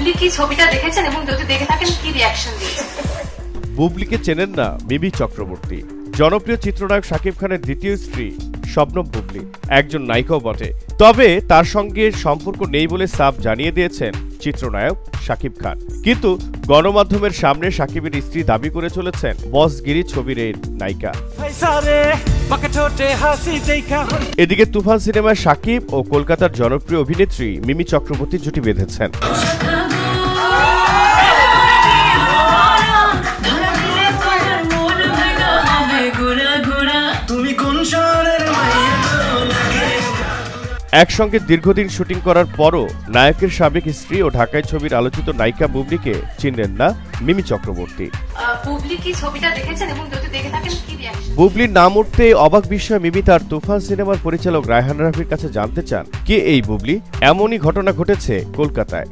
বুবলি কি ছবিটা দেখেছেন এবং যদি দেখে থাকেন কি রিঅ্যাকশন দিয়েছেন? বুবলিকে চেনেন না মিমি চক্রবর্তী। জনপ্রিয় চিত্রনায়ক শাকিব খানের দ্বিতীয় স্ত্রী শবনম বুবলি একজন নায়িকাও বটে। তবে তার সঙ্গে সম্পর্ক নেই বলে সাফ জানিয়ে দিয়েছেন চিত্রনায়ক শাকিব খান। কিন্তু গণমাধ্যমের সামনে শাকিবের স্ত্রী দাবি করে চলেছেন বসগিরি ছবির এই নায়িকা। এদিকে তুফান সিনেমায় শাকিব ও কলকাতার জনপ্রিয় অভিনেত্রী মিমি চক্রবর্তী জুটি বেঁধেছেন। একসঙ্গে দীর্ঘদিন শুটিং করার পরও নায়কের সাবেক স্ত্রী ও ঢাকায় ছবির আলোচিত নায়িকা বুবলিকে চিনলেন না মিমি চক্রবর্তী। বুবলির নাম উঠতে অবাক বিষয় মিমি তার তুফান সিনেমার পরিচালক রায়হান রাফির কাছে জানতে চান কে এই বুবলি। এমনই ঘটনা ঘটেছে কলকাতায়।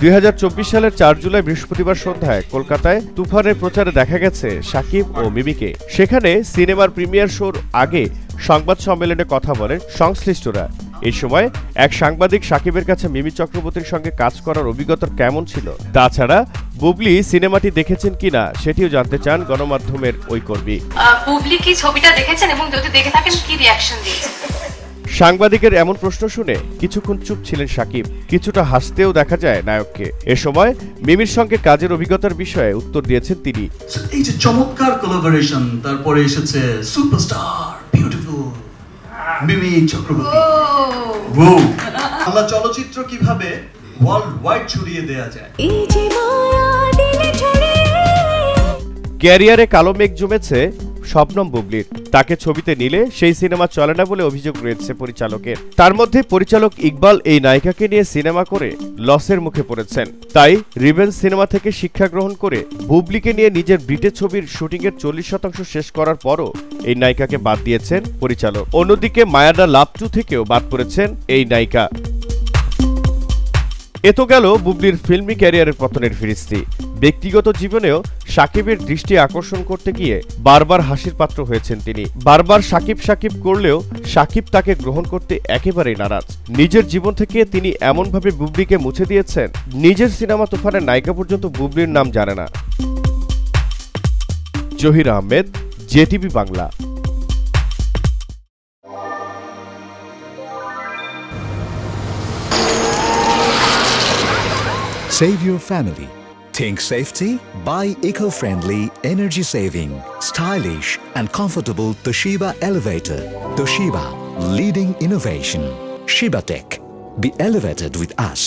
2024 সালের 4 জুলাই বৃহস্পতিবার সন্ধ্যায় কলকাতায় তুফানের প্রচারে দেখা গেছে শাকিব ও মিমিকে। সেখানে সিনেমার প্রিমিয়ার শোর আগে সংবাদ সম্মেলনে কথা বলেন সংশ্লিষ্টরা। এই সময় এক সাংবাদিক শাকিবের কাছে মিমি চক্রবর্তীর সঙ্গে কাজ করার অভিজ্ঞতা কেমন ছিল, তাছাড়া বুবলি সিনেমাটি দেখেছেন কিনা সেটিও জানতে চান গণমাধ্যমের ওই কর্মী। বুবলি কি ছবিটা দেখেছেন এবং যদি দেখে থাকেন কি রিঅ্যাকশন দিয়েছেন? সাংবাদিকের এমন প্রশ্ন শুনে কিছুক্ষণ চুপ ছিলেন শাকিব। কিছুটা হাসতেও দেখা যায় নায়ককে। এ সময় মিমির সঙ্গে কাজের অভিজ্ঞতার বিষয়ে উত্তর দিয়েছেন তিনি। এই যে চমৎকার কোলাবোরেশন, তারপরে এসেছে সুপারস্টার বিউটিফুল মিমি চক্রবর্তী। বাংলা চলচ্চিত্র কিভাবে ওয়ার্ল্ড ওয়াইড ছড়িয়ে দেয়া যায়। ক্যারিয়ারে কালো মেঘ জমেছে শবনম বুবলির। তাকে ছবিতে নিলে সেই সিনেমা চলে না বলে অভিযোগ রয়েছে পরিচালকের। তার মধ্যে পরিচালক ইকবাল এই নায়িকাকে নিয়ে সিনেমা করে লসের মুখে পড়েছেন। তাই রিভেঞ্জ সিনেমা থেকে শিক্ষা গ্রহণ করে বুবলিকে নিয়ে নিজের ব্রিটে ছবির শুটিংয়ের 40% শেষ করার পরও এই নায়িকাকে বাদ দিয়েছেন পরিচালক। অন্যদিকে মায়াডা লাভ 2 থেকেও বাদ পড়েছেন এই নায়িকা। এ তো গেল বুবলির ফিল্মি ক্যারিয়ারের পতনের ফিরিস্তি। ব্যক্তিগত জীবনেও শাকিবের দৃষ্টি আকর্ষণ করতে গিয়ে বারবার হাসির পাত্র হয়েছেন তিনি। বারবার শাকিব শাকিব করলেও শাকিব তাকে গ্রহণ করতে একেবারেই নারাজ। নিজের জীবন থেকে তিনি এমনভাবে বুবলিকে মুছে দিয়েছেন, নিজের সিনেমা তুফানের নায়িকা পর্যন্ত বুবলির নাম জানে না। Zahir Ahmed, JTV Bangla. Save your family. Think safety? Buy eco-friendly, energy-saving, stylish and comfortable Toshiba elevator. Toshiba, leading innovation. Shiba Tech. Be elevated with us.